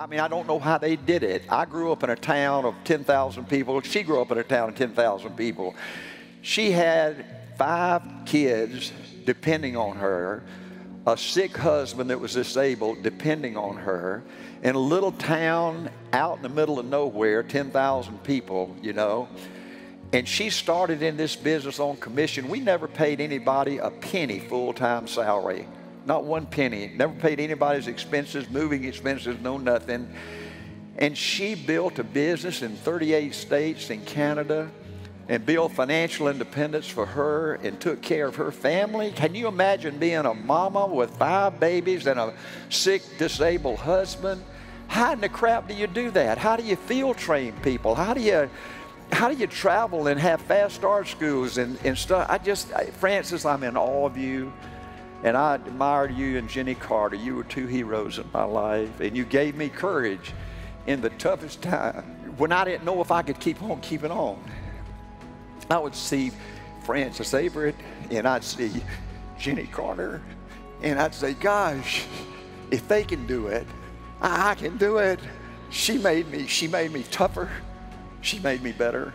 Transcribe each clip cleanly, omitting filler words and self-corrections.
mean, I don't know how they did it. I grew up in a town of 10,000 people. She grew up in a town of 10,000 people. She had 5 kids depending on her, a sick husband that was disabled depending on her, in a little town out in the middle of nowhere, 10,000 people, you know. And she started in this business on commission. We never paid anybody a penny full-time salary. Not one penny. Never paid anybody's expenses, moving expenses, no nothing. And she built a business in 38 states in Canada and built financial independence for her and took care of her family. Can you imagine being a mama with 5 babies and a sick, disabled husband? How in the crap do you do that? How do you field train people? How do you travel and have fast start schools and stuff? Francis, I'm in awe of you. And I admired you and Jenny Carter. You were 2 heroes in my life. And you gave me courage in the toughest time when I didn't know if I could keep on keeping on. I would see Francis Avrett, and I'd see Jenny Carter, and I'd say, gosh, if they can do it, I can do it. She made me tougher. She made me better.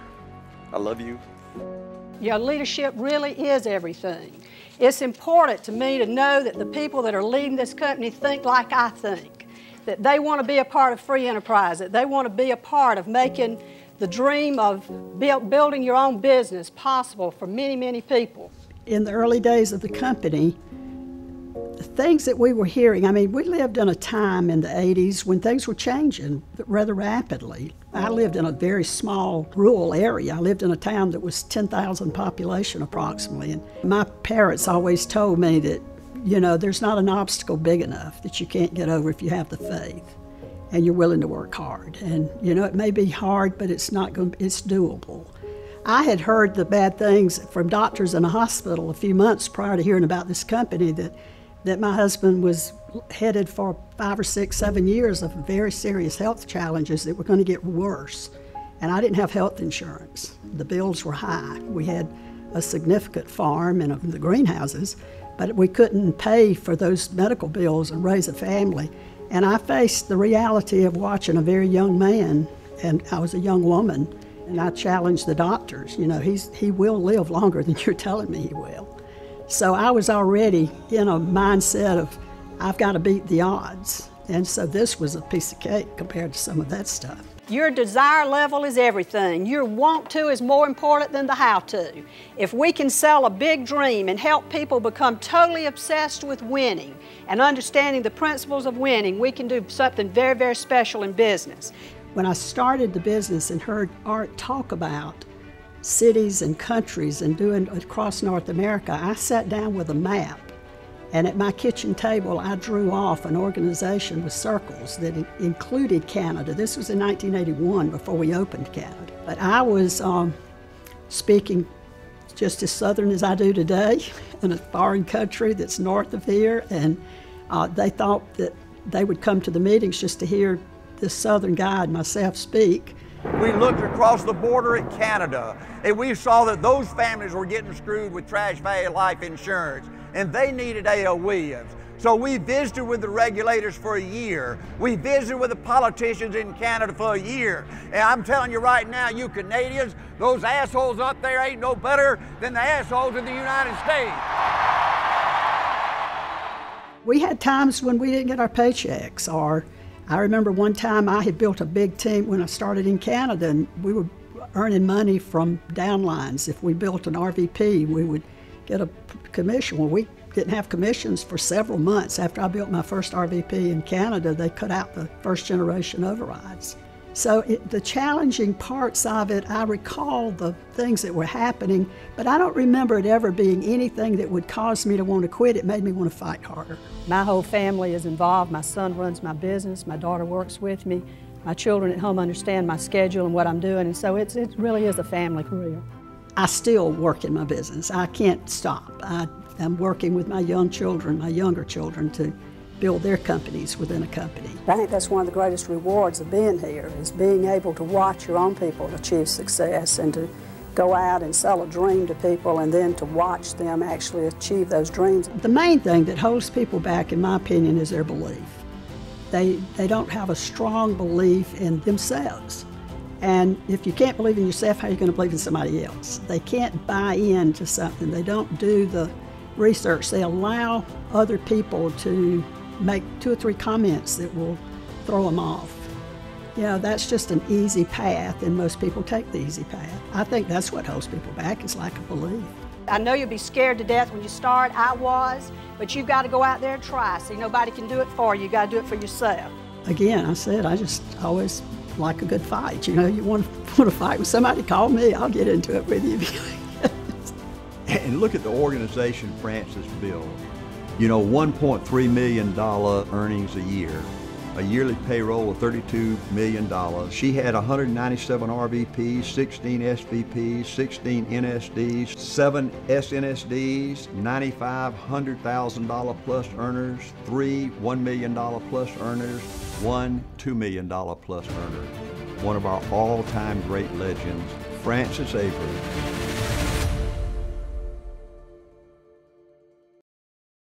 I love you. Yeah, leadership really is everything. It's important to me to know that the people that are leading this company think like I think, that they want to be a part of free enterprise, that they want to be a part of making the dream of building your own business possible for many, many people. In the early days of the company, the things that we were hearing, I mean, we lived in a time in the 80s when things were changing rather rapidly. I lived in a very small rural area. I lived in a town that was 10,000 population approximately. And my parents always told me that, you know, there's not an obstacle big enough that you can't get over if you have the faith and you're willing to work hard. And, you know, it may be hard, but it's doable. I had heard the bad things from doctors in a hospital a few months prior to hearing about this company, that my husband was headed for 5 or 6, 7 years of very serious health challenges that were going to get worse. And I didn't have health insurance. The bills were high. We had a significant farm and the greenhouses, but we couldn't pay for those medical bills and raise a family. And I faced the reality of watching a very young man, and I was a young woman, and I challenged the doctors. You know, he will live longer than you're telling me he will. So I was already in a mindset of, I've got to beat the odds. And so this was a piece of cake compared to some of that stuff. Your desire level is everything. Your want to is more important than the how to. If we can sell a big dream and help people become totally obsessed with winning and understanding the principles of winning, we can do something very, very special in business. When I started the business and heard Art talk about cities and countries and doing across North America, I sat down with a map, and at my kitchen table I drew off an organization with circles that included Canada. This was in 1981, before we opened Canada. But I was speaking just as Southern as I do today in a foreign country that's north of here, and they thought that they would come to the meetings just to hear this Southern guy and myself speak. We looked across the border at Canada, and we saw that those families were getting screwed with Trash Value Life Insurance, and they needed A.L. Williams. So we visited with the regulators for a year. We visited with the politicians in Canada for a year. And I'm telling you right now, you Canadians, those assholes up there ain't no better than the assholes in the United States. We had times when we didn't get our paychecks, or I remember one time I had built a big team when I started in Canada, and we were earning money from downlines. If we built an RVP, we would get a commission. Well, we didn't have commissions for several months. After I built my first RVP in Canada, they cut out the first generation overrides. So the challenging parts of it, I recall the things that were happening, but I don't remember it ever being anything that would cause me to want to quit. It made me want to fight harder. My whole family is involved. My son runs my business. My daughter works with me. My children at home understand my schedule and what I'm doing, and so it really is a family career. I still work in my business. I can't stop. I'm working with my young children, my younger children, to build their companies within a company. I think that's one of the greatest rewards of being here, is being able to watch your own people achieve success and to go out and sell a dream to people and then to watch them actually achieve those dreams. The main thing that holds people back, in my opinion, is their belief. They don't have a strong belief in themselves. And if you can't believe in yourself, how are you going to believe in somebody else? They can't buy into something. They don't do the research. They allow other people to make 2 or 3 comments that will throw them off. You know, that's just an easy path, and most people take the easy path. I think that's what holds people back, is lack of belief. I know you'll be scared to death when you start. I was, but you've got to go out there and try. See, nobody can do it for you. You got to do it for yourself. Again, I said, I just always like a good fight. You know, you want to fight with somebody, call me. I'll get into it with you. And look at the organization Frances built. You know, $1.3 million earnings a year, a yearly payroll of $32 million. She had 197 RVPs, 16 SVPs, 16 NSDs, 7 SNSDs, 95 $100,000 plus earners, 3 $1 million plus earners, 1 $2 million plus earner. One of our all-time great legends, Frances Avrett.